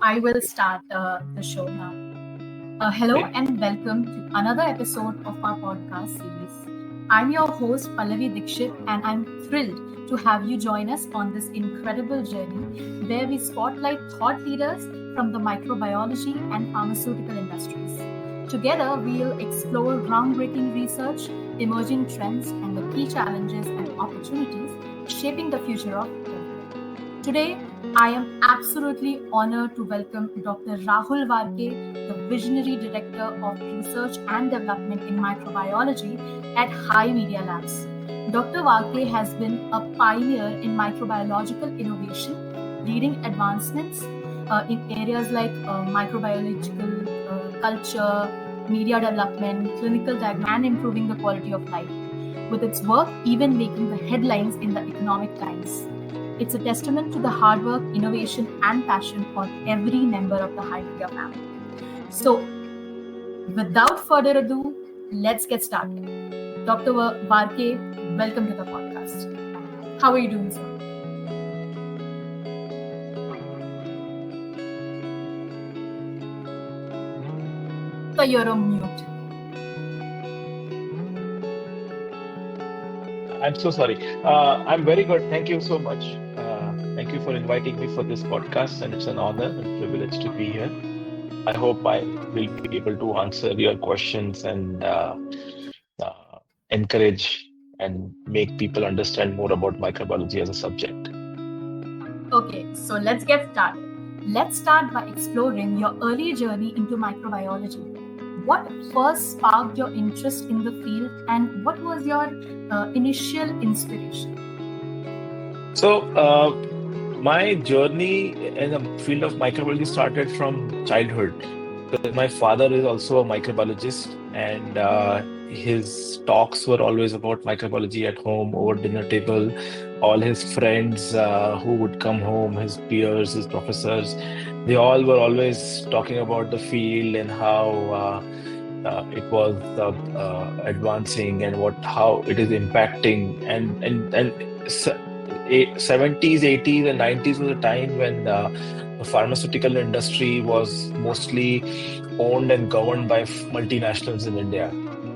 I will start the show now. Hello Hey, and welcome to another episode of our podcast series. I'm your host Pallavi Dikshit, and I'm thrilled to have you join us on this incredible journey where we spotlight thought leaders from the microbiology and pharmaceutical industries. Together, we'll explore groundbreaking research, emerging trends, and the key challenges and opportunities shaping the future of healthcare. Today, I am absolutely honored to welcome Dr. Rahul Varke, the Visionary Director of Research and Development in Microbiology at High Media Labs. Dr. Varke has been a pioneer in microbiological innovation, leading advancements in areas like microbiological culture, media development, clinical diagnosis, and improving the quality of life. With its work even making the headlines in the Economic Times. It's a testament to the hard work, innovation, and passion for every member of the High Media family. So, without further ado, let's get started. Dr. Varke, welcome to the podcast. How are you doing, sir? So, you're on mute. I'm so sorry. I'm very good. Thank you so much. Thank you for inviting me for this podcast, and it's an honor and privilege to be here. I hope I will be able to answer your questions and uh, encourage and make people understand more about microbiology as a subject. Okay, so let's get started. Let's start by exploring your early journey into microbiology. What first sparked your interest in the field, and what was your initial inspiration? So, my journey in the field of microbiology started from childhood because my father is also a microbiologist, and his talks were always about microbiology at home over dinner table. All his friends who would come home, his peers, his professors, they all were always talking about the field and how it was advancing and what how it is impacting and 70s, 80s, and 90s was a time when the pharmaceutical industry was mostly owned and governed by multinationals in India.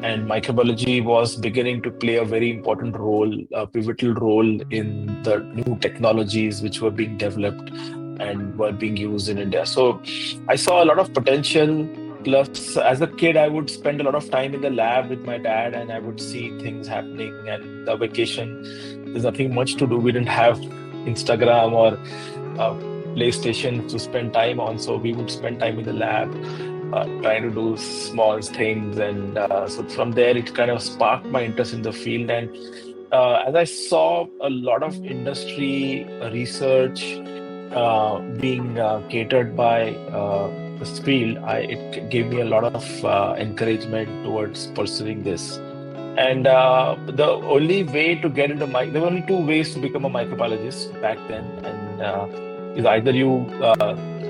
And microbiology was beginning to play a very important role, a pivotal role in the new technologies which were being developed and were being used in India. So I saw a lot of potential. Plus, as a kid, I would spend a lot of time in the lab with my dad, and I would see things happening. And the vacation, there's nothing much to do. We didn't have Instagram or uh, PlayStation to spend time on, so we would spend time in the lab trying to do small things. And so from there, it kind of sparked my interest in the field. And as I saw a lot of industry research being catered by this field, it gave me a lot of encouragement towards pursuing this. And the only way to get into there were only two ways to become a microbiologist back then, and is either you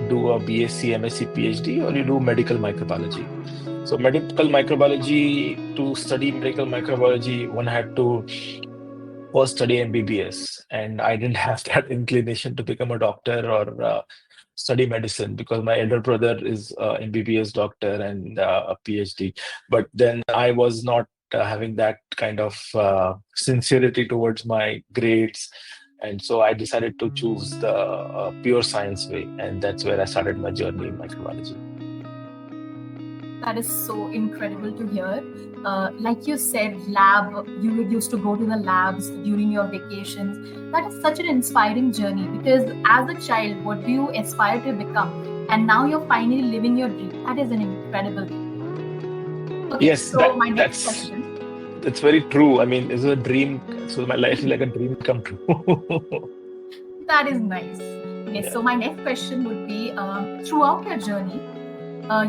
do a BSc, MSc, PhD, or you do medical microbiology. So medical microbiology, to study medical microbiology, one had to first study MBBS, and I didn't have that inclination to become a doctor or study medicine because my elder brother is a MBBS doctor and a PhD. But then I was not having that kind of sincerity towards my grades. And so I decided to choose the pure science way. And that's where I started my journey in microbiology. That is so incredible to hear. Like you said, you would used to go to the labs during your vacations. That is such an inspiring journey because as a child, what do you aspire to become? And now you're finally living your dream. That is an incredible thing. Okay, Yes, so my next that's question. that's very true. I mean, it's a dream. So my life is like a dream come true. That is nice. Okay, Yeah. so my next question would be throughout your journey,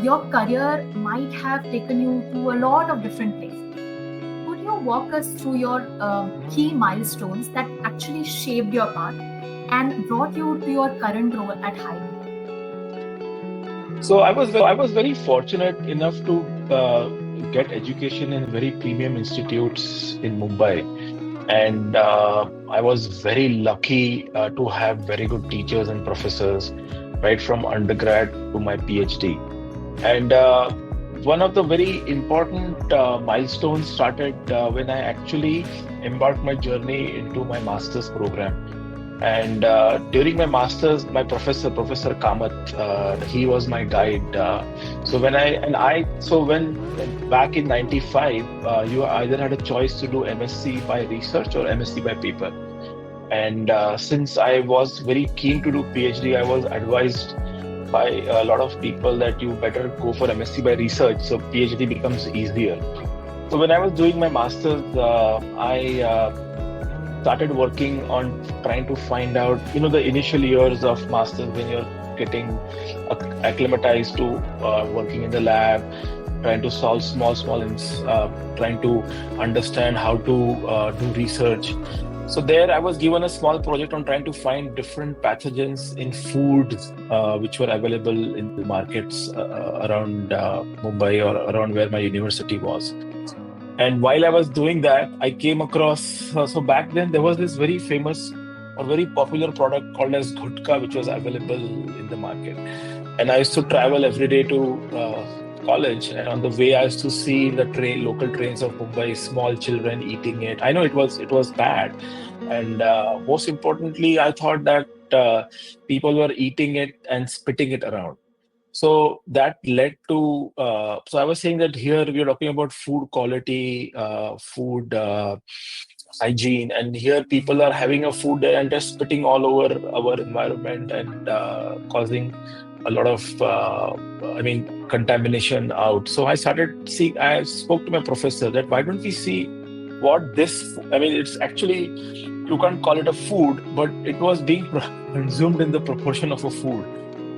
your career might have taken you to a lot of different places. Could you walk us through your key milestones that actually shaped your path and brought you to your current role at Hybe? So I was very fortunate enough to get education in very premium institutes in Mumbai. And I was very lucky to have very good teachers and professors right from undergrad to my PhD. And one of the very important milestones started when I actually embarked my journey into my master's program. And during my master's, my Professor Kamath, he was my guide. When back in '95, you either had a choice to do MSc by research or MSc by paper. And since I was very keen to do PhD, I was advised by a lot of people that you better go for MSc by research, so PhD becomes easier. So when I was doing my master's, I started working on trying to find out, the initial years of masters when you're getting acclimatized to working in the lab, trying to solve small, trying to understand how to do research. So there I was given a small project on trying to find different pathogens in foods which were available in the markets around Mumbai or around where my university was. And while I was doing that, I came across, so back then there was this very famous or very popular product called as Gutka, which was available in the market. And I used to travel every day to college, and on the way I used to see in the local trains of Mumbai, small children eating it. I know it was bad. And most importantly, I thought that people were eating it and spitting it around. So that led to, so I was saying that here we are talking about food quality, food hygiene, and here people are having a food and just spitting all over our environment and causing a lot of, contamination out. So I spoke to my professor that why don't we see what this, it's actually, you can't call it a food, but it was being consumed in the proportion of a food.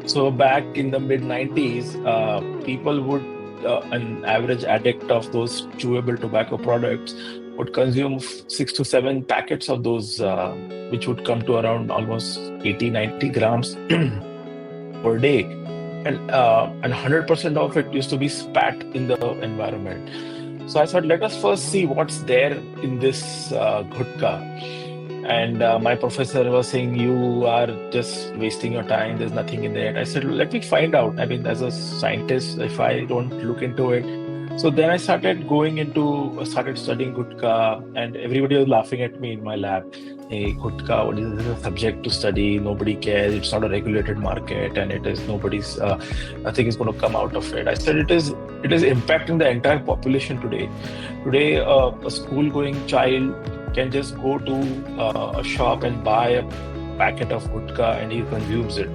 So back in the mid-90s, people would, an average addict of those chewable tobacco products would consume 6 to 7 packets of those, which would come to around almost 80, 90 grams per day. And 100% of it used to be spat in the environment. So I thought, let us first see what's there in this gutka. And my professor was saying, you are just wasting your time. There's nothing in there. I said, let me find out. As a scientist, if I don't look into it. So then I started studying gutka, and everybody was laughing at me in my lab. Hey, gutka, what is this? A subject to study? Nobody cares. It's not a regulated market, and nothing is going to come out of it. I said, it is impacting the entire population today. Today, a school-going child can just go to a shop and buy a packet of gutka and he consumes it.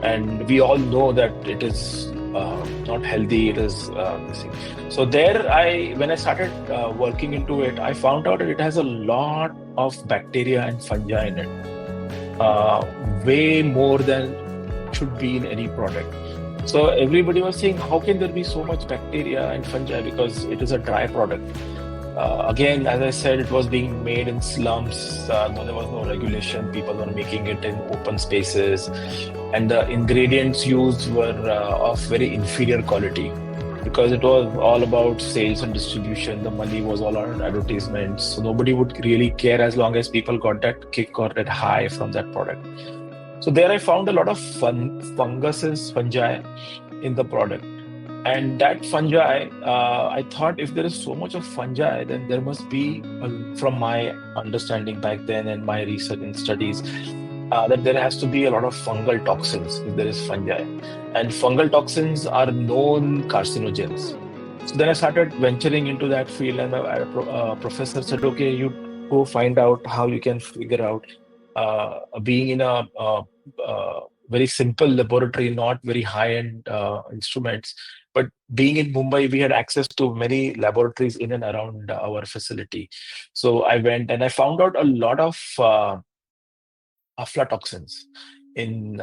And we all know that it is not healthy, it is missing. So when I started working into it, I found out that it has a lot of bacteria and fungi in it, way more than should be in any product. So everybody was saying, how can there be so much bacteria and fungi? Because it is a dry product. Again, as I said, it was being made in slums. There was no regulation. People were making it in open spaces. And the ingredients used were of very inferior quality because it was all about sales and distribution. The money was all on advertisements. So nobody would really care as long as people got that kick or that high from that product. So there I found a lot of fungi in the product. And that fungi, I thought if there is so much of fungi, then there must be, from my understanding back then and my research and studies, that there has to be a lot of fungal toxins if there is fungi. And fungal toxins are known carcinogens. So then I started venturing into that field, and my professor said, okay, you go find out how you can figure out, being in a very simple laboratory, not very high-end instruments. But being in Mumbai, we had access to many laboratories in and around our facility. So I went and I found out a lot of aflatoxins in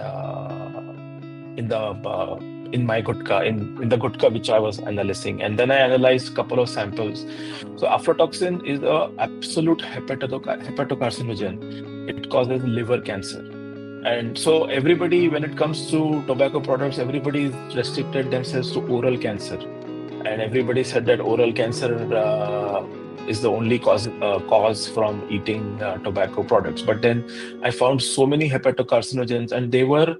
my gutka, in the gutka which I was analyzing. And then I analyzed a couple of samples. So aflatoxin is the absolute hepatocarcinogen. It causes liver cancer. And so everybody, when it comes to tobacco products, everybody restricted themselves to oral cancer. And everybody said that oral cancer is the only cause from eating tobacco products. But then I found so many hepatocarcinogens, and they were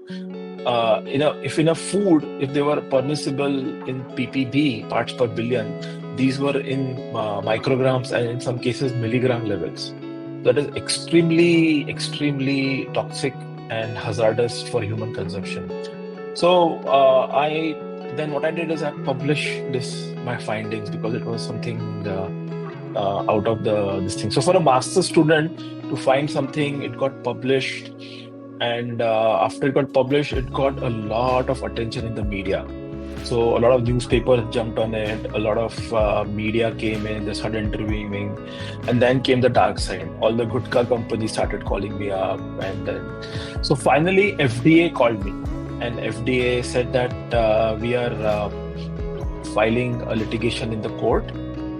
if in a food, if they were permissible in ppb, parts per billion, these were in micrograms and in some cases milligram levels. That is extremely, extremely toxic and hazardous for human consumption. So I then what I did is I published my findings because it was something out of the this thing. So for a master student to find something, it got published, and after it got published, it got a lot of attention in the media. So a lot of newspapers jumped on it, a lot of media came in, they started interviewing me, and then came the dark side. All the gutka companies started calling me up, and then so finally FDA called me, and FDA said that we are filing a litigation in the court.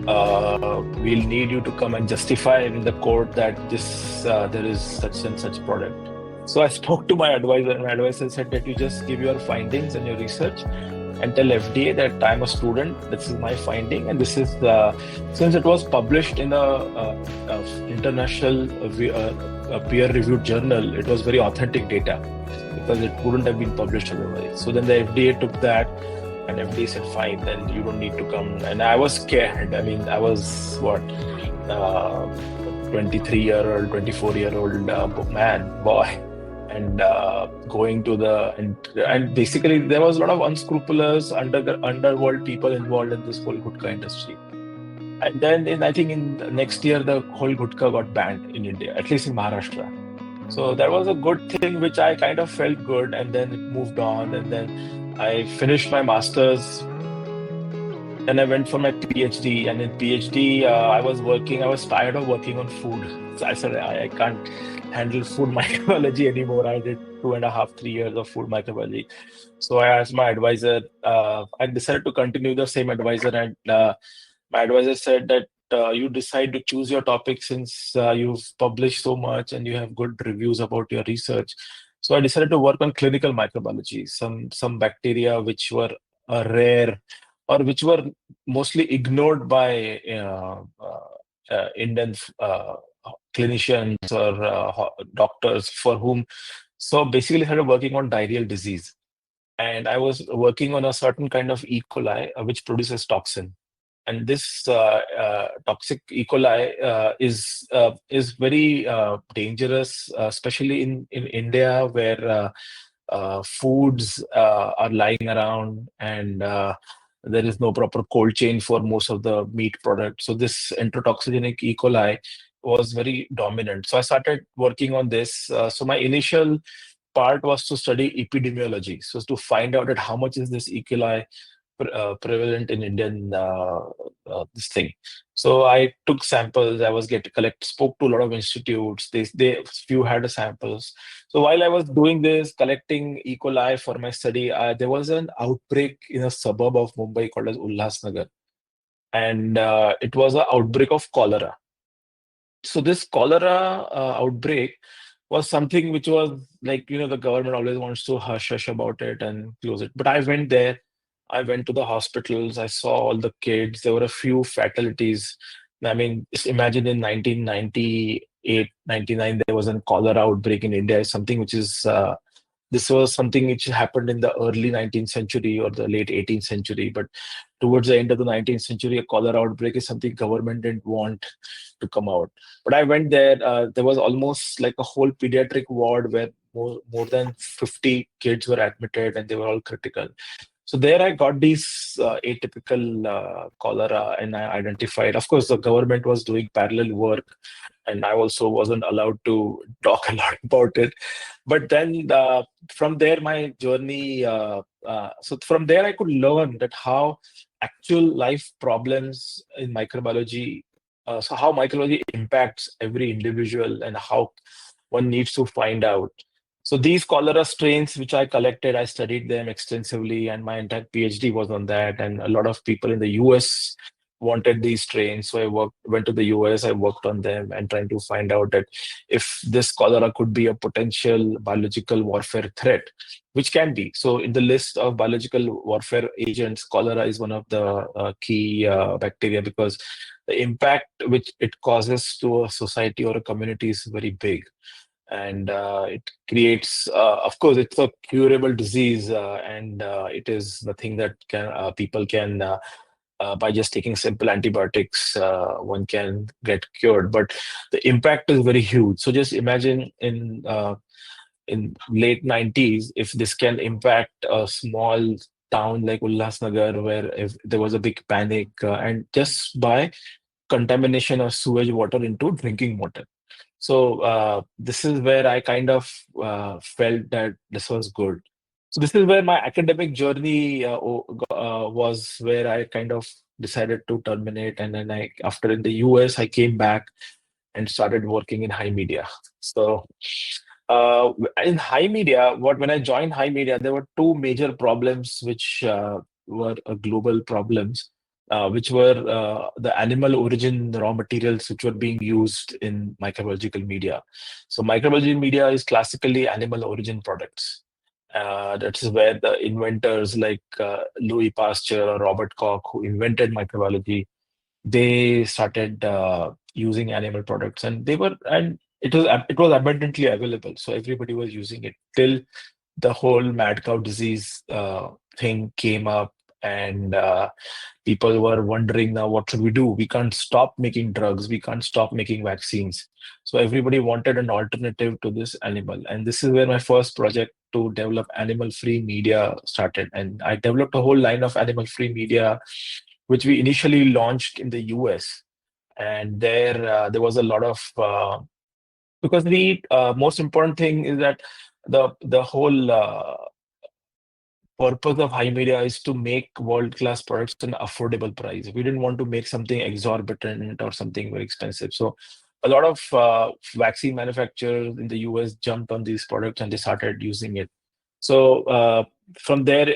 We'll need you to come and justify in the court that there is such and such product. So I spoke to my advisor, and my advisor said that you just give your findings and your research and tell FDA that I'm a student, this is my finding, and this is since it was published in a international peer-reviewed journal, it was very authentic data because it wouldn't have been published otherwise. So then the FDA took that, and FDA said, fine, then you don't need to come. And I was scared. I mean, I was 23-year-old, 24-year-old boy. And going to and basically there was a lot of unscrupulous underworld people involved in this whole gutka industry. And then I think in the next year, the whole gutka got banned in India, at least in Maharashtra. So that was a good thing, which I kind of felt good. And then it moved on. And then I finished my master's. Then I went for my PhD. And in PhD, I was tired of working on food. So I said, I can't handle food microbiology anymore. I did 2.5, 3 years of food microbiology. So I asked my advisor, I decided to continue the same advisor. And my advisor said that you decide to choose your topic since you've published so much and you have good reviews about your research. So I decided to work on clinical microbiology, some bacteria which were rare or which were mostly ignored by Indian clinicians or doctors for whom. So basically, I started working on diarrheal disease, and I was working on a certain kind of E. coli which produces toxin. And this toxic E. coli is very dangerous, especially in India, where foods are lying around and there is no proper cold chain for most of the meat products. So this enterotoxigenic E. coli was very dominant. So I started working on this. So my initial part was to study epidemiology, so to find out that how much is this E. coli prevalent in Indian this thing. So I took samples. I was spoke to a lot of institutes. Few had samples. So while I was doing this, collecting E. coli for my study, there was an outbreak in a suburb of Mumbai called as Ulhasnagar, and it was an outbreak of cholera. So this cholera outbreak was something which was like, the government always wants to hush about it and close it. But I went there. I went to the hospitals. I saw all the kids. There were a few fatalities. I mean, just imagine in 1998, 99, there was a cholera outbreak in India. Something which is, this was something which happened in the early 19th century or the late 18th century. But towards the end of the 19th century, a cholera outbreak is something government didn't want to come out. But I went there. There was almost like a whole pediatric ward where more than 50 kids were admitted and they were all critical. So there I got these atypical cholera, and I identified. Of course, the government was doing parallel work, and I also wasn't allowed to talk a lot about it. But then from there, my journey. So from there, I could learn that how actual life problems in microbiology. So how microbiology impacts every individual and how one needs to find out. So these cholera strains, which I collected, I studied them extensively, and my entire PhD was on that. And a lot of people in the US wanted these strains, so I went to the US. I worked on them and trying to find out that if this cholera could be a potential biological warfare threat, which can be. So in the list of biological warfare agents, cholera is one of the key bacteria because the impact which it causes to a society or a community is very big. and it creates, of course, it's a curable disease, and it is the thing that can people can by just taking simple antibiotics, one can get cured. But the impact is very huge. So just imagine in late 90s, if this can impact a small town like Ulhasnagar, where if there was a big panic, and just by contamination of sewage water into drinking water. So this is where I kind of felt that this was good. So this is where my academic journey was, where I kind of decided to terminate, and then after in the US, I came back and started working in high media. So in high media, what when I joined high media, there were two major problems which were global problems, which were the animal origin raw materials which were being used in microbiological media. So microbiology media is classically animal origin products. That's where the inventors like Louis Pasteur or Robert Koch, who invented microbiology, they started using animal products, and it was abundantly available, so everybody was using it till the whole mad cow disease thing came up, and people were wondering, now what should we do? We can't stop making drugs, we can't stop making vaccines. So everybody wanted an alternative to this animal, and this is where my first project to develop animal free media started. And I developed a whole line of animal free media, which we initially launched in the US. And there was a lot of because the most important thing is that the whole purpose of high media is to make world class products at an affordable price. We didn't want to make something exorbitant or something very expensive. So a lot of vaccine manufacturers in the US jumped on these products and they started using it. So from there,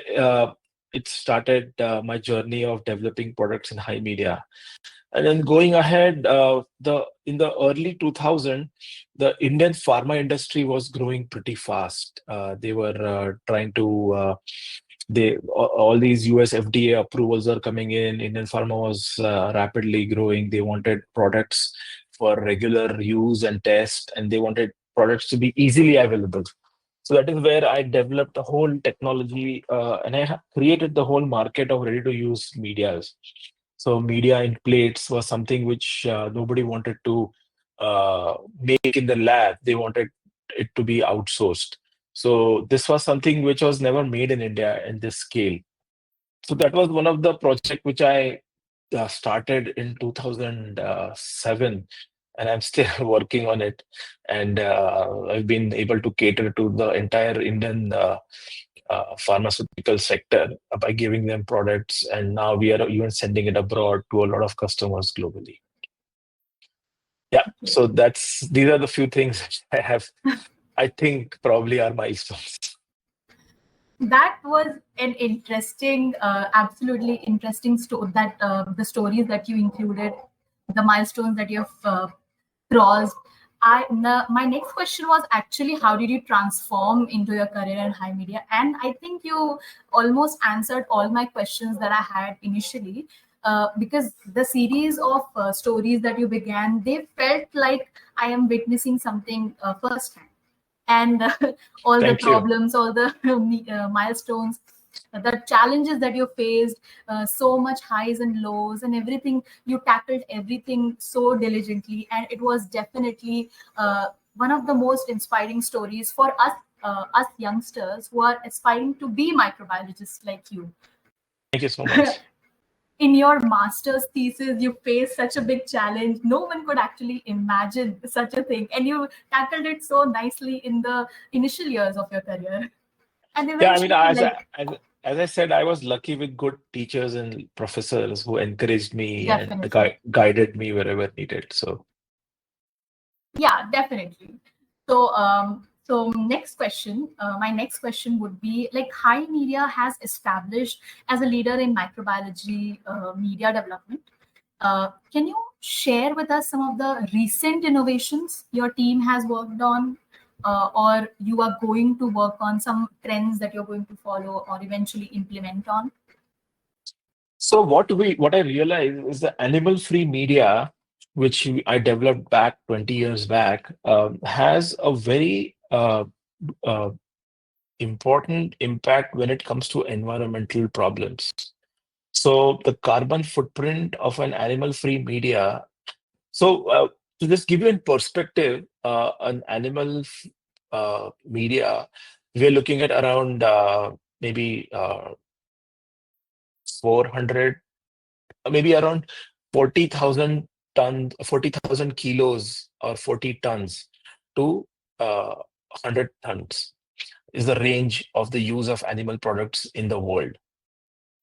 it started my journey of developing products in high media. And then going ahead, the in the early 2000, the Indian pharma industry was growing pretty fast. They were trying to all these US FDA approvals are coming in. Indian pharma was rapidly growing. They wanted products for regular use and test, and they wanted products to be easily available. So that is where I developed a whole technology, and I created the whole market of ready-to-use medias. So media in plates was something which nobody wanted to make in the lab. They wanted it to be outsourced. So this was something which was never made in India in this scale. So that was one of the project which I started in 2007, and I'm still working on it. And I've been able to cater to the entire Indian pharmaceutical sector by giving them products, and now we are even sending it abroad to a lot of customers globally. Yeah, so these are the few things I have. I think probably are milestones. That was an interesting, absolutely interesting story. That the stories that you included, the milestones that you've crossed. My next question was actually, how did you transform into your career in high media? And I think you almost answered all my questions that I had initially. Because the series of stories that you began, they felt like I am witnessing something firsthand, and all the Thank you. problems, all the milestones, the challenges that you faced, so much highs and lows and everything. You tackled everything so diligently, and it was definitely one of the most inspiring stories for us youngsters who are aspiring to be microbiologists like you. Thank you so much. In your master's thesis, you faced such a big challenge. No one could actually imagine such a thing, and you tackled it so nicely in the initial years of your career. And Yeah, I mean, eventually, like, as I said, I was lucky with good teachers and professors who encouraged me and definitely. guided me wherever needed. So Yeah, definitely. So next question, my next question would be, like, high media has established as a leader in microbiology media development. Can you share with us some of the recent innovations your team has worked on, or you are going to work on, some trends that you're going to follow or eventually implement on? So what I realized is the animal-free media. I developed back 20 years back, has a very uh, important impact when it comes to environmental problems. So the carbon footprint of an animal-free media. So to just give you in perspective, an media, we are looking at around maybe 400, maybe around 40,000 tons, 40,000 kilos or 40 tons to 100 tons is the range of the use of animal products in the world.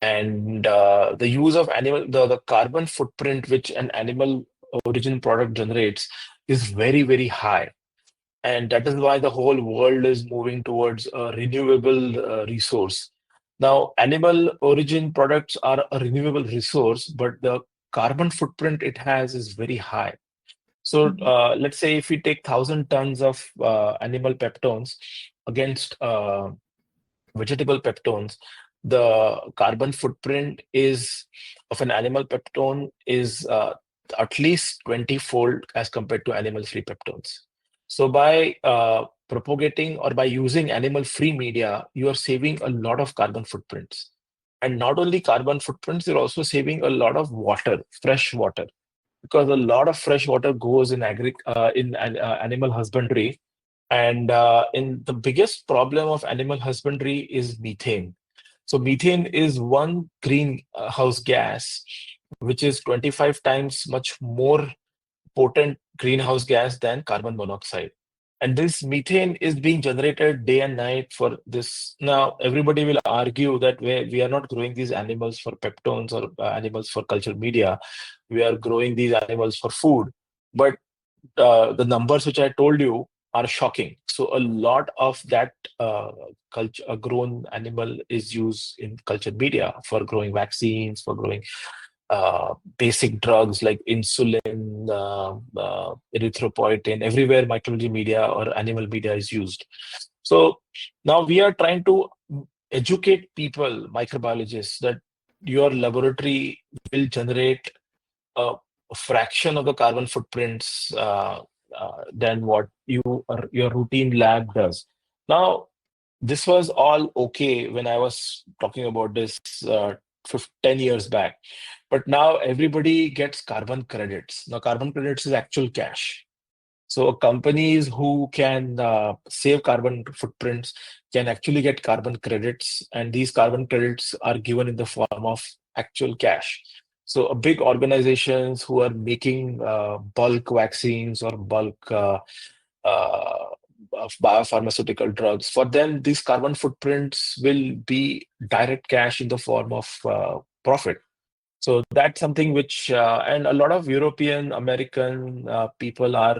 And the use of the carbon footprint which an animal origin product generates is very, very high. And that is why the whole world is moving towards a renewable resource. Now, animal origin products are a renewable resource, but the carbon footprint it has is very high. So Mhm. let's say if we take 1,000 tons of animal peptones against vegetable peptones, the carbon footprint is of an animal peptone is at least 20-fold as compared to animal-free peptones. So by propagating or by using animal-free media, you are saving a lot of carbon footprints. And not only carbon footprints, you're also saving a lot of water, fresh water, because a lot of fresh water goes in animal husbandry, and in the biggest problem of animal husbandry is methane. So methane is one greenhouse gas, which is 25 times much more potent greenhouse gas than carbon monoxide. And this methane is being generated day and night for this. Now, everybody will argue that we are not growing these animals for peptones or animals for cultural media. We are growing these animals for food. But the numbers which I told you are shocking. So a lot of that culture, grown animal is used in cultured media for growing vaccines, for growing basic drugs like insulin, erythropoietin. Everywhere microbiology media or animal media is used. So now we are trying to educate people, microbiologists, that your laboratory will generate a fraction of the carbon footprints than what your routine lab does. Now, this was all okay when I was talking about this 10 years back, but now everybody gets carbon credits. Now, carbon credits is actual cash. So companies who can save carbon footprints can actually get carbon credits, and these carbon credits are given in the form of actual cash. So big organizations who are making bulk vaccines or bulk uh, of biopharmaceutical drugs, for them, these carbon footprints will be direct cash in the form of profit. So that's something which, and a lot of European, American people are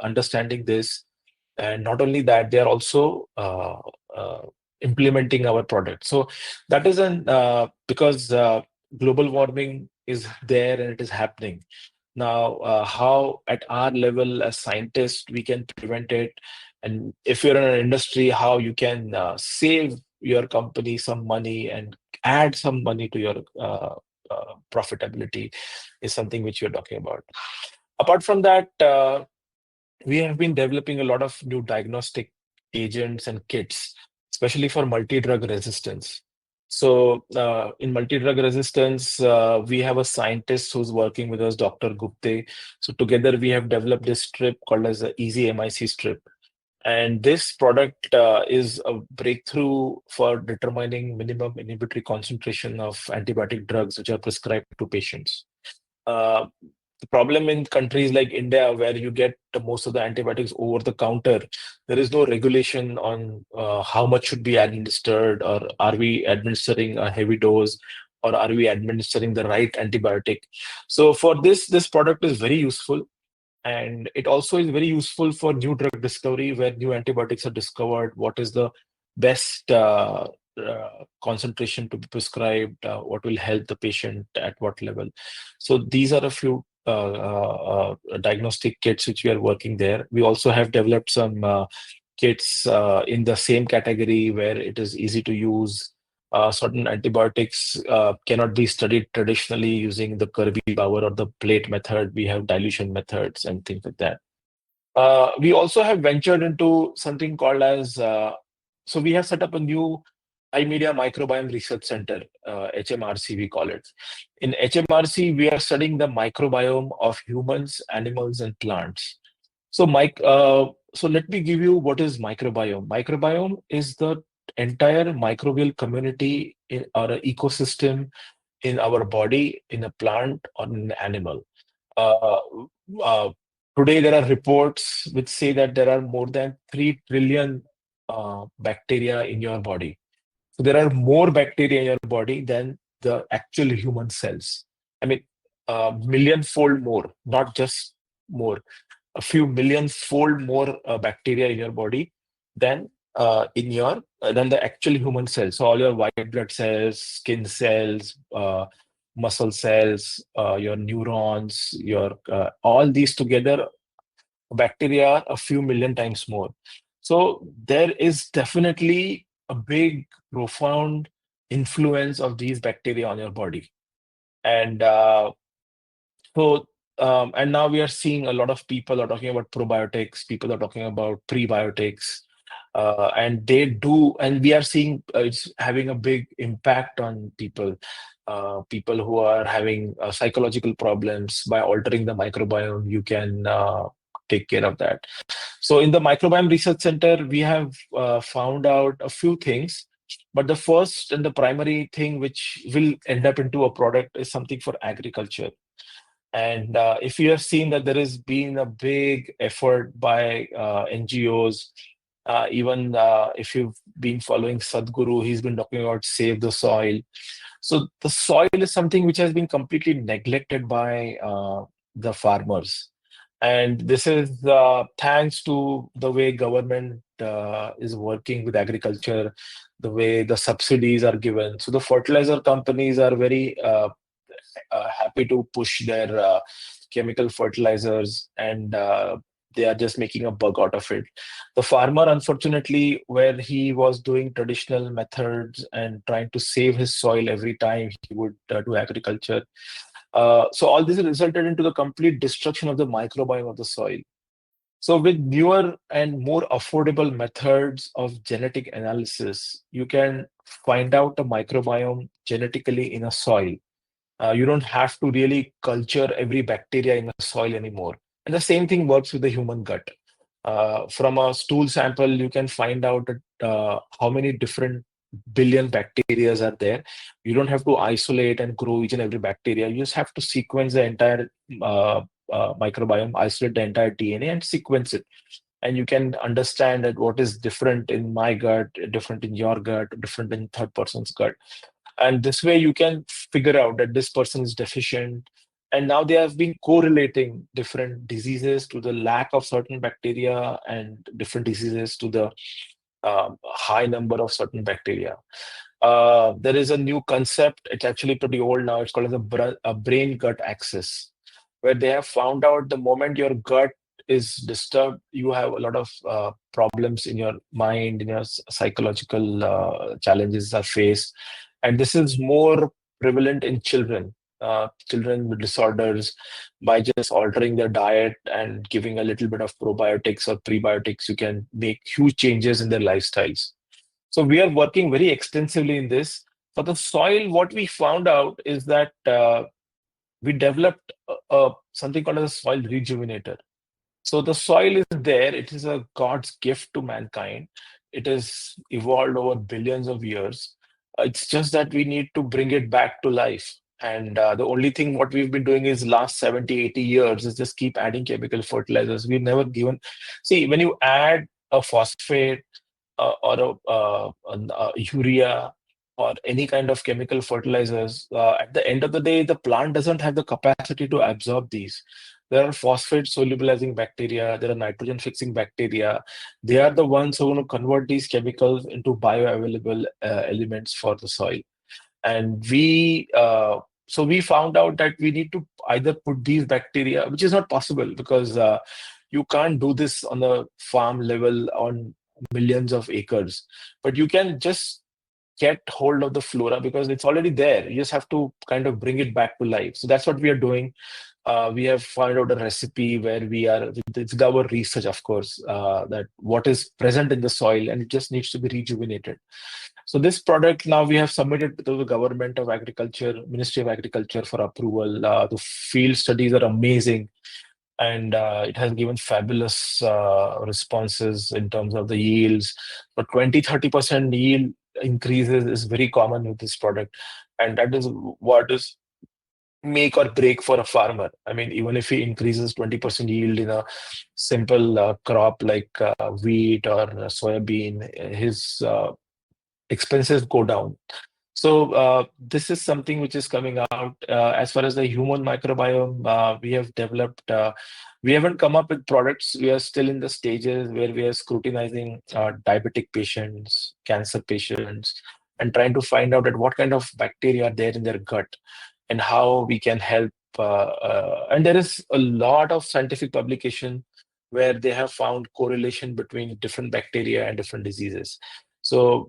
understanding this. And not only that, they are also implementing our product. So that is because global warming is there and it is happening. Now, how at our level as scientists we can prevent it, and if you're in an industry, how you can save your company some money and add some money to your profitability is something which you're talking about. Apart from that, we have been developing a lot of new diagnostic agents and kits, especially for multi-drug resistance. So, in multi-drug resistance, we have a scientist who's working with us, Dr. Gupte. So, together we have developed this strip called as the Easy MIC strip. And this product is a breakthrough for determining minimum inhibitory concentration of antibiotic drugs which are prescribed to patients. Uh, the problem in countries like India, where you get most of the antibiotics over the counter, there is no regulation on how much should be administered, or are we administering a heavy dose, or are we administering the right antibiotic. So for this product is very useful, and it also is very useful for new drug discovery, where new antibiotics are discovered. What is the best concentration to be prescribed? What will help the patient at what level? So these are a few diagnostic kits which we are working there. We also have developed some kits in the same category where it is easy to use. Certain antibiotics cannot be studied traditionally using the Kirby-Bauer or the plate method. We have dilution methods and things like that. We also have ventured into something called as, so we have set up a new iMedia Microbiome Research Center, HMRC we call it. In HMRC, we are studying the microbiome of humans, animals, and plants. So let me give you what is microbiome. Microbiome is the entire microbial community or an ecosystem in our body, in a plant, or in an animal. Uh, uh, Today, there are reports which say that there are more than 3 trillion bacteria in your body. So there are more bacteria in your body than the actual human cells. I mean, million-fold more, not just more, a few million-fold more bacteria in your body than than the actual human cells. So all your white blood cells, skin cells, muscle cells, your neurons, your all these together, bacteria are a few million times more. So there is definitely a big, profound influence of these bacteria on your body. And and now we are seeing a lot of people are talking about probiotics, people are talking about prebiotics, and and we are seeing it's having a big impact on people. People who are having psychological problems. By altering the microbiome, you can take care of that. So in the Microbiome Research Center, we have found out a few things. But the first and the primary thing which will end up into a product is something for agriculture. And if you have seen that there has been a big effort by NGOs, even if you've been following Sadhguru, he's been talking about save the soil. So the soil is something which has been completely neglected by the farmers. And this is thanks to the way government is working with agriculture, the way the subsidies are given. So the fertilizer companies are very happy to push their chemical fertilizers, and they are just making a bug out of it. The farmer, unfortunately, where he was doing traditional methods and trying to save his soil every time he would do agriculture. So all this resulted into the complete destruction of the microbiome of the soil. So with newer and more affordable methods of genetic analysis, you can find out the microbiome genetically in a soil. You don't have to really culture every bacteria in the soil anymore. And the same thing works with the human gut. From a stool sample, you can find out that, how many different billion bacteria are there. You don't have to isolate and grow each and every bacteria. You just have to sequence the entire microbiome, isolate the entire DNA, and sequence it. And you can understand that what is different in my gut, different in your gut, different in third person's gut. And this way you can figure out that this person is deficient. And now they have been correlating different diseases to the lack of certain bacteria and different diseases to the high number of certain bacteria. There is a new concept. It's actually pretty old now. It's called as a brain gut axis, where they have found out the moment your gut is disturbed, you have a lot of problems in your mind, in your psychological challenges are faced. And this is more prevalent in children. Children with disorders, by just altering their diet and giving a little bit of probiotics or prebiotics, you can make huge changes in their lifestyles. So we are working very extensively in this. For the soil, what we found out is that we developed something called as a soil rejuvenator. So the soil is there. It is a God's gift to mankind. It has evolved over billions of years. It's just that we need to bring it back to life. And the only thing what we've been doing is last 70, 80 years is just keep adding chemical fertilizers. We've never given. See, when you add a phosphate or a urea or any kind of chemical fertilizers, at the end of the day, the plant doesn't have the capacity to absorb these. There are phosphate solubilizing bacteria, there are nitrogen fixing bacteria. They are the ones who are going to convert these chemicals into bioavailable elements for the soil. And so we found out that we need to either put these bacteria, which is not possible because you can't do this on a farm level on millions of acres, but you can just get hold of the flora because it's already there. You just have to kind of bring it back to life. So that's what we are doing. We have found out a recipe where we are, with our research, of course, that what is present in the soil and it just needs to be rejuvenated. So this product now we have submitted to the Government of Agriculture, Ministry of Agriculture for approval. The field studies are amazing, and it has given fabulous responses in terms of the yields. But 20-30% yield increases is very common with this product, and that is what is make or break for a farmer. I mean, even if he increases 20% yield in a simple crop like wheat or soybean, his expenses go down. So this is something which is coming out. As far as the human microbiome, we have developed. We haven't come up with products. We are still in the stages where we are scrutinizing diabetic patients, cancer patients, and trying to find out at what kind of bacteria are there in their gut and how we can help. And there is a lot of scientific publication where they have found correlation between different bacteria and different diseases. So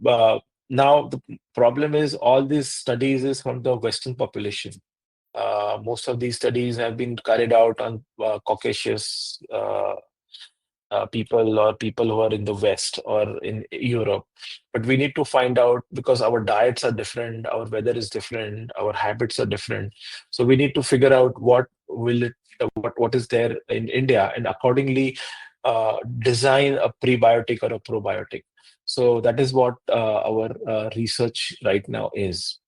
now the problem is all these studies is from the Western population. Most of these studies have been carried out on Caucasus people or people who are in the West or in Europe. But we need to find out because our diets are different, our weather is different, our habits are different. So we need to figure out what is there in India, and accordingly design a prebiotic or a probiotic. So that is what our research right now is.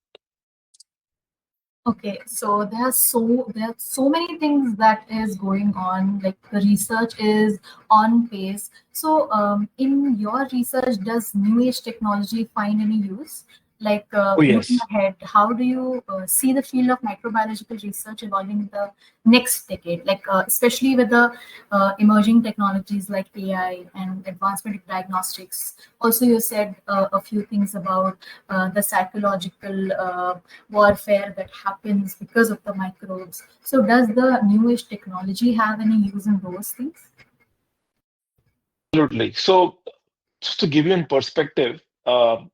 Okay, so there are so many things that is going on. Like the research is on pace. So, in your research, does new age technology find any use? Like Oh, looking yes. ahead, how do you see the field of microbiological research evolving in the next decade? Like especially with the emerging technologies like AI and advancement in diagnostics. Also, you said a few things about the psychological warfare that happens because of the microbes. So, does the new age technology have any use in those things? Absolutely. So just to give you in perspective,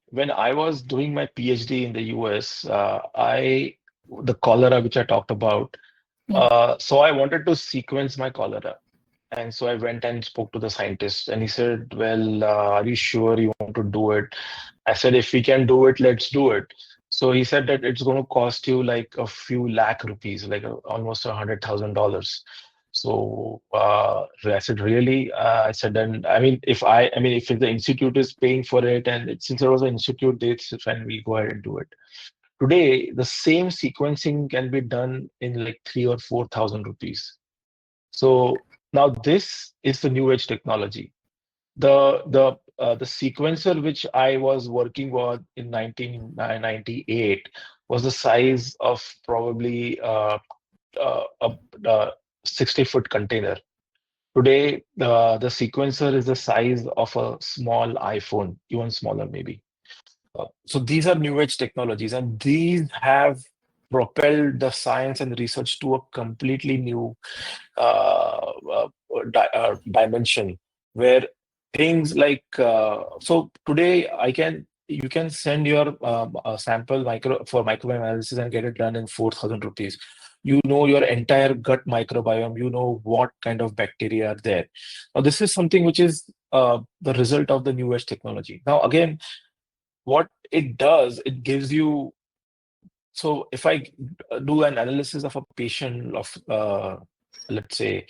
when I was doing my PhD in the US, the cholera which I talked about, Yeah. so I wanted to sequence my cholera. And so I went and spoke to the scientist, and he said, "Well, are you sure you want to do it?" I said, "If we can do it, let's do it." So he said that it's going to cost you like a few lakh rupees, like almost $100,000. So I said, "Really?" I said, "Then I mean, if the institute is paying for it, and since there was an institute, it's fine. We go ahead and do it." Today, the same sequencing can be done in like 3 or 4 thousand rupees. So now this is the new age technology. The sequencer which I was working on in 1998 was the size of probably a 60-foot container. Today, the sequencer is the size of a small iPhone, even smaller maybe. So these are new age technologies, and these have propelled the science and research to a completely new dimension where things like so today you can send your sample for microbiome analysis and get it done in 4,000 rupees. You know your entire gut microbiome, you know what kind of bacteria are there. Now this is something which is the result of the new age technology. Now again, what it does, it gives you, so if I do an analysis of a patient of, let's say,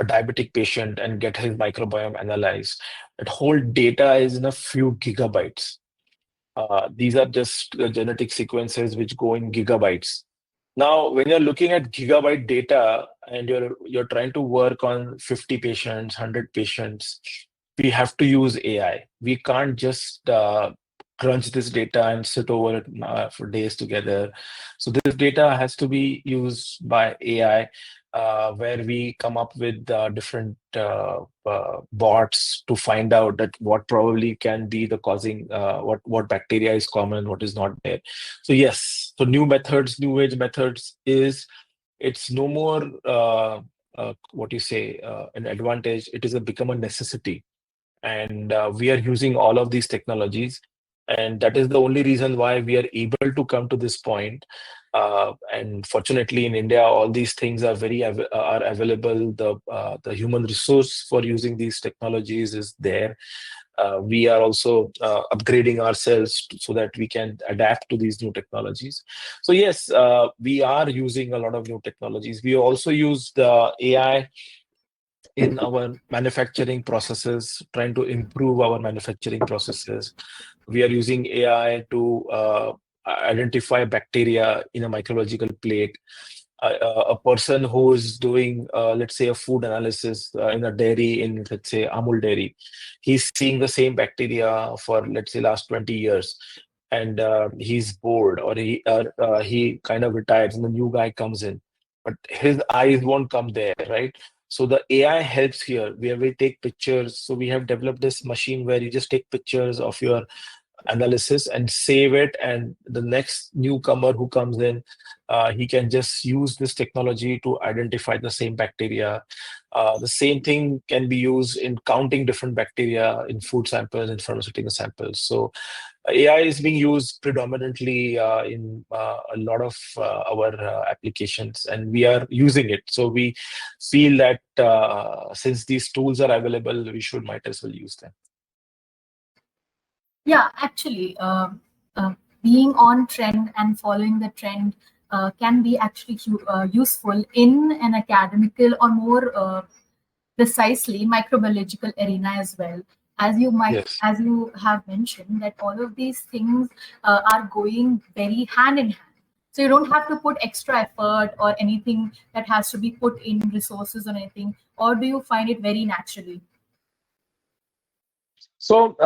a diabetic patient and get his microbiome analyzed, that whole data is in a few gigabytes. These are just genetic sequences which go in gigabytes. Now, when you're looking at gigabyte data and you're trying to work on 50 patients, 100 patients, we have to use AI. We can't just crunch this data and sit over it for days together. So this data has to be used by AI, where we come up with different bots to find out that what probably can be the causing, what bacteria is common, what is not there. So yes, so new age methods is, it's no more what you say an advantage. It is become a necessity, and we are using all of these technologies. And that is the only reason why we are able to come to this point. And fortunately, in India, all these things are are available. The human resource for using these technologies is there. We are also upgrading ourselves so that we can adapt to these new technologies. So yes, we are using a lot of new technologies. We also use the AI in our manufacturing processes, trying to improve our manufacturing processes. We are using AI to identify bacteria in a microbiological plate. A person who is doing, let's say, a food analysis in a dairy, in, let's say, Amul dairy, he's seeing the same bacteria for, let's say, last 20 years. And he's bored, or he kind of retires, and the new guy comes in, but his eyes won't come there, right? So the AI helps here. We take pictures. So we have developed this machine where you just take pictures of your analysis and save it, and the next newcomer who comes in, he can just use this technology to identify the same bacteria. The same thing can be used in counting different bacteria in food samples and pharmaceutical samples. So AI is being used predominantly in a lot of our applications, and we are using it. So we feel that since these tools are available, we should might as well use them. Yeah, actually, being on trend and following the trend can be actually useful in an academical or more precisely microbiological arena as well. Yes. As you have mentioned, that all of these things are going very hand in hand. So you don't have to put extra effort or anything that has to be put in resources or anything. Or do you find it very naturally? So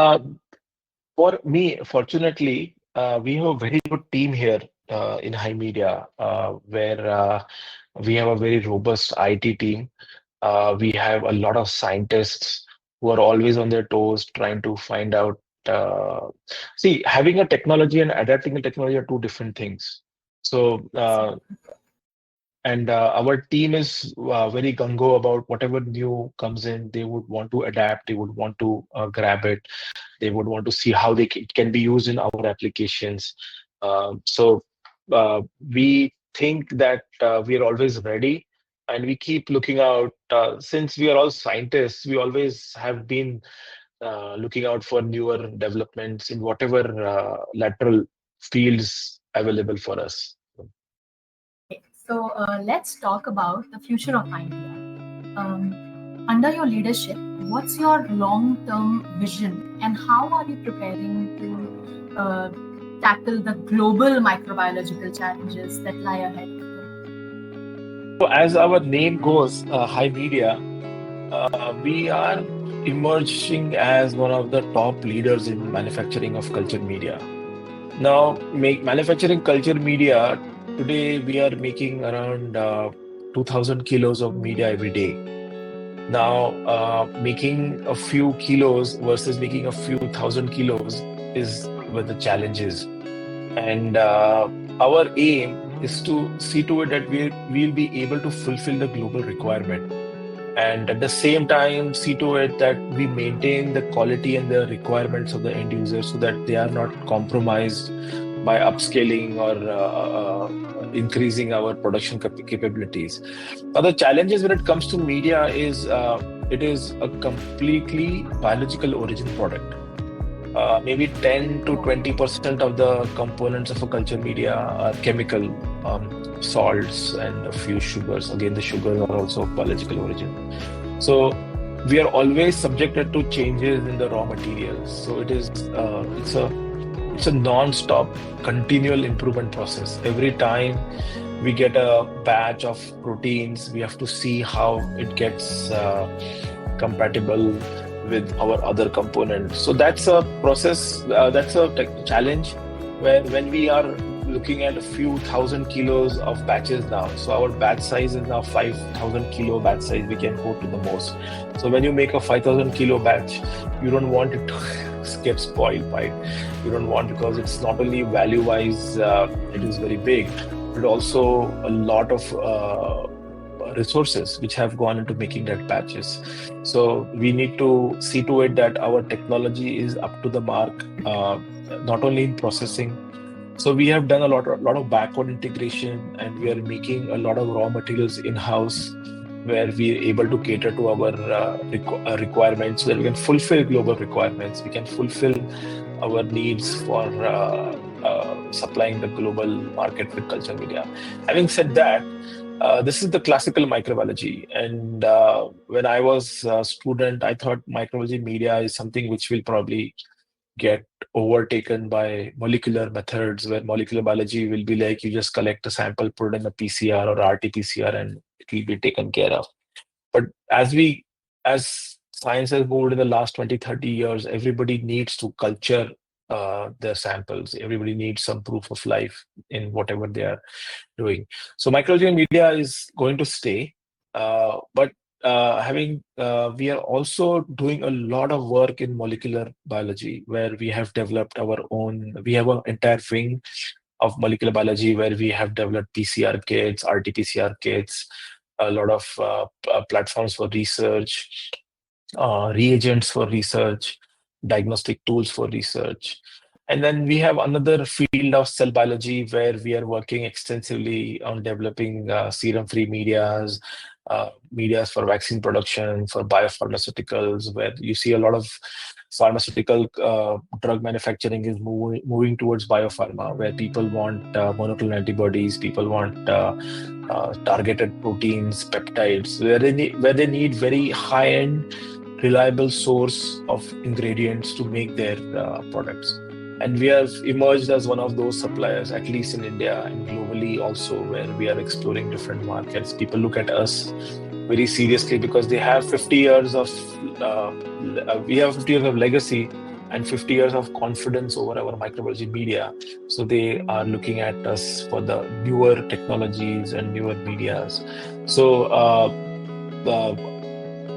for me, fortunately, we have a very good team here in High Media, where we have a very robust IT team. We have a lot of scientists who are always on their toes trying to find out. See, having a technology and adapting a technology are two different things. So, and our team is very gung-ho about whatever new comes in. They would want to adapt. They would want to grab it. They would want to see how it can be used in our applications. So we think that we are always ready, and we keep looking out. Since we are all scientists, we always have been looking out for newer developments in whatever lateral fields available for us. Okay, so let's talk about the future of India. Under your leadership, what's your long-term vision, and how are you preparing to tackle the global microbiological challenges that lie ahead? So, as our name goes, High Media, we are emerging as one of the top leaders in manufacturing of culture media. Now, manufacturing culture media, today we are making around 2000 kilos of media every day. Now, making a few kilos versus making a few thousand kilos is where the challenge is. And our aim is to see to it that we'll be able to fulfill the global requirement. And at the same time, see to it that we maintain the quality and the requirements of the end user so that they are not compromised by upscaling or increasing our production capabilities. Now, the challenges when it comes to media is it is a completely biological origin product. Maybe 10 to 20% of the components of a culture media are chemical, salts, and a few sugars. Again, the sugars are also of biological origin. So we are always subjected to changes in the raw materials. So it's a non-stop, continual improvement process. Every time we get a batch of proteins, we have to see how it gets compatible with our other components. So that's a process, that's a challenge where when we are looking at a few thousand kilos of batches now, so our batch size is now 5,000 kilo batch size, we can go to the most. So when you make a 5,000 kilo batch, you don't want it to get spoiled by it. You don't want, because it's not only value wise, it is very big, but also a lot of resources which have gone into making that batches. So we need to see to it that our technology is up to the mark. not only in processing. So we have done lot of backward integration, and we are making a lot of raw materials in-house, where we are able to cater to our requirements, so that we can fulfill global requirements. We can fulfill our needs for supplying the global market with culture media. Having said that, this is the classical microbiology. And when I was a student, I thought microbiology media is something which will probably get overtaken by molecular methods, where molecular biology will be like you just collect a sample, put it in a PCR or RT-PCR, and it will be taken care of. But as science has moved in the last 20, 30 years, everybody needs to culture their samples. Everybody needs some proof of life in whatever they are doing. So microbiology and media is going to stay, but having we are also doing a lot of work in molecular biology, where we have developed our own. We have an entire wing of molecular biology where we have developed PCR kits, RT-PCR kits, a lot of platforms for research, reagents for research, diagnostic tools for research. And then we have another field of cell biology where we are working extensively on developing serum-free medias, medias for vaccine production, for biopharmaceuticals, where you see a lot of pharmaceutical drug manufacturing is moving towards biopharma, where people want monoclonal antibodies, people want targeted proteins, peptides, where they need very high-end reliable source of ingredients to make their products. And we have emerged as one of those suppliers, at least in India and globally also, where we are exploring different markets. People look at us very seriously because they have 50 years of, we have 50 years of legacy and 50 years of confidence over our microbiology media. So they are looking at us for the newer technologies and newer medias. So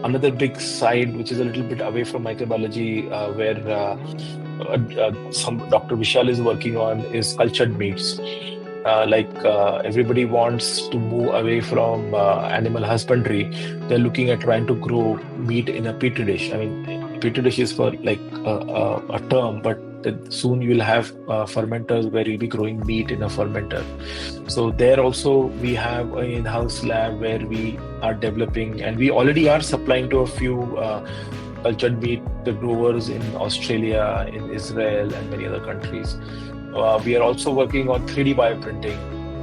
another big side, which is a little bit away from microbiology, where some Dr. Vishal is working on, is cultured meats. Everybody wants to move away from animal husbandry. They're looking at trying to grow meat in a petri dish. I mean, petri dish is for like a term, but soon you will have fermenters where you'll be growing meat in a fermenter. So there also we have an in-house lab where we are developing, and we already are supplying to a few cultured meat growers in Australia, in Israel, and many other countries. We are also working on 3D bioprinting.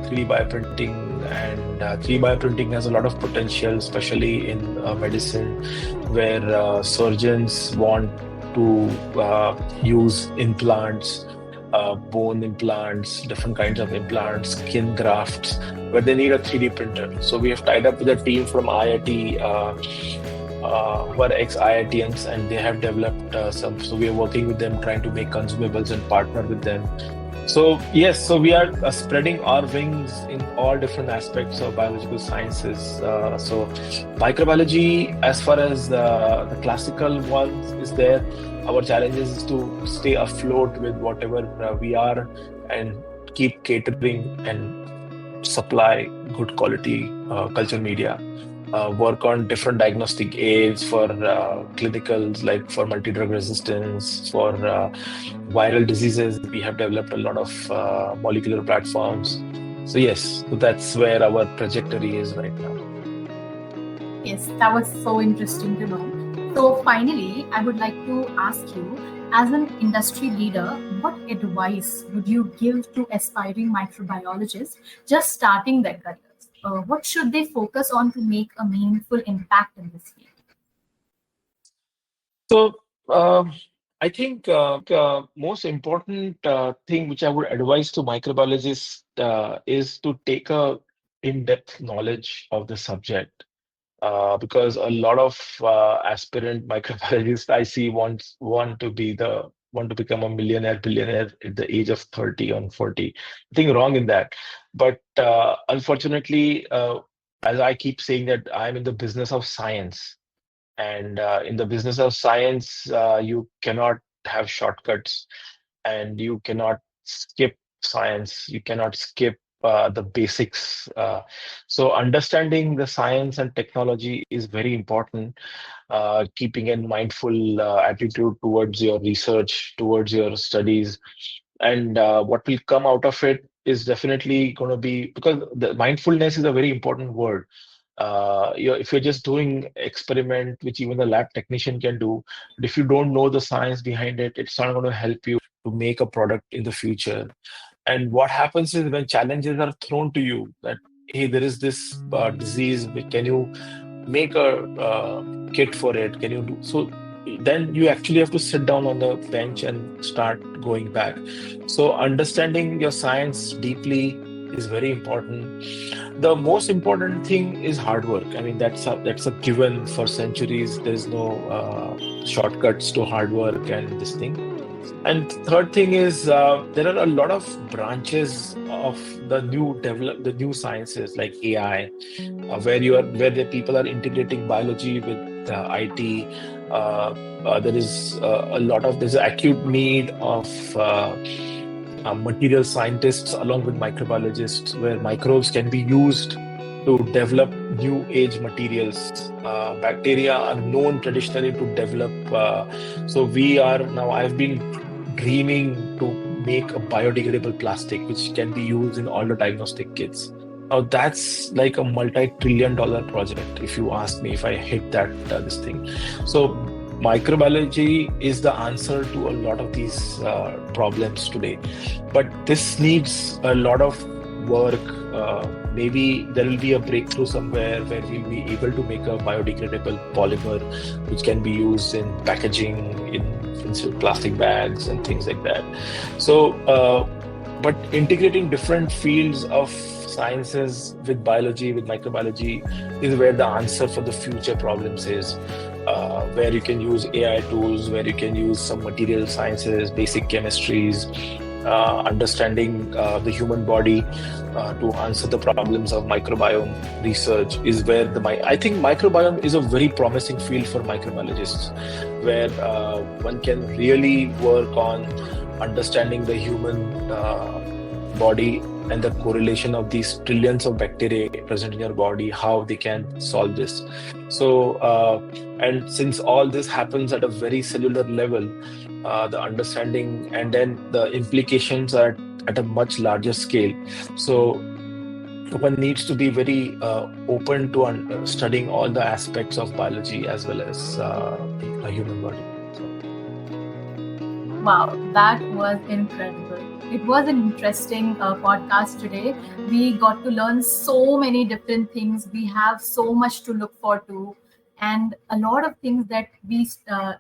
3D bioprinting and 3D bioprinting has a lot of potential, especially in medicine, where surgeons want to use implants, bone implants, different kinds of implants, skin grafts, where they need a 3D printer. So we have tied up with a team from IIT, who are ex-IITians, and they have developed some. So we are working with them, trying to make consumables and partner with them. So yes, so we are spreading our wings in all different aspects of biological sciences. So microbiology, as far as the classical ones is there, our challenge is to stay afloat with whatever we are, and keep catering and supply good quality culture media. Work on different diagnostic aids for clinicals, like for multi-drug resistance, for viral diseases. We have developed a lot of molecular platforms. So yes, so that's where our trajectory is right now. Yes, that was so interesting to know. So, finally, I would like to ask you, as an industry leader, what advice would you give to aspiring microbiologists just starting their careers? What should they focus on to make a meaningful impact in this field? So I think most important thing which I would advise to microbiologists is to take a in-depth knowledge of the subject, because a lot of aspirant microbiologists I see want to become a millionaire, billionaire at the age of 30 or 40. Nothing wrong in that. But unfortunately, as I keep saying, that I'm in the business of science. And in the business of science, you cannot have shortcuts, and you cannot skip science. You cannot skip the basics. So understanding the science and technology is very important. Keeping a mindful attitude towards your research, towards your studies, and what will come out of it is definitely going to be, because the mindfulness is a very important word. If you're just doing experiment, which even the lab technician can do, but if you don't know the science behind it, it's not going to help you to make a product in the future. And what happens is when challenges are thrown to you that, hey, there is this disease, can you make a kit for it? Can you do so? Then you actually have to sit down on the bench and start going back. So understanding your science deeply is very important. The most important thing is hard work. I mean, that's a given for centuries. There is no shortcuts to hard work and this thing. And third thing is there are a lot of branches of the new sciences like AI, where the people are integrating biology with IT. There is there's an acute need of material scientists along with microbiologists, where microbes can be used to develop new age materials. Bacteria are known traditionally to develop. So we are now. I've been dreaming to make a biodegradable plastic which can be used in all the diagnostic kits. Now that's like a multi-trillion-dollar project, if you ask me, if I hit that this thing. So microbiology is the answer to a lot of these problems today, but this needs a lot of work. Maybe there will be a breakthrough somewhere where we'll be able to make a biodegradable polymer which can be used in packaging, in plastic bags and things like that. So, but integrating different fields of sciences with biology, with microbiology, is where the answer for the future problems is. Where you can use AI tools, where you can use some material sciences, basic chemistries, understanding the human body to answer the problems of microbiome research is where I think microbiome is a very promising field for microbiologists, where one can really work on understanding the human body and the correlation of these trillions of bacteria present in your body, how they can solve this. So, and since all this happens at a very cellular level, the understanding and then the implications are at a much larger scale. So one needs to be very open to studying all the aspects of biology as well as a human body. Wow, that was incredible. It was an interesting podcast today. We got to learn so many different things. We have so much to look forward to, and a lot of things that we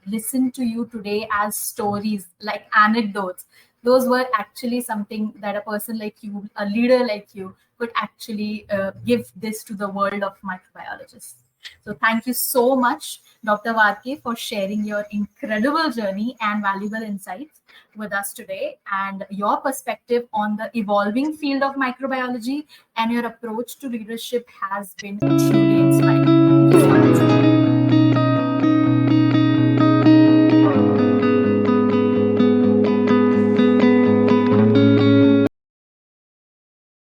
listened to you today as stories, like anecdotes. Those were actually something that a person like you, a leader like you, could actually give this to the world of microbiologists. So thank you so much, Dr. Varke, for sharing your incredible journey and valuable insights with us today, and your perspective on the evolving field of microbiology and your approach to leadership has been truly inspiring.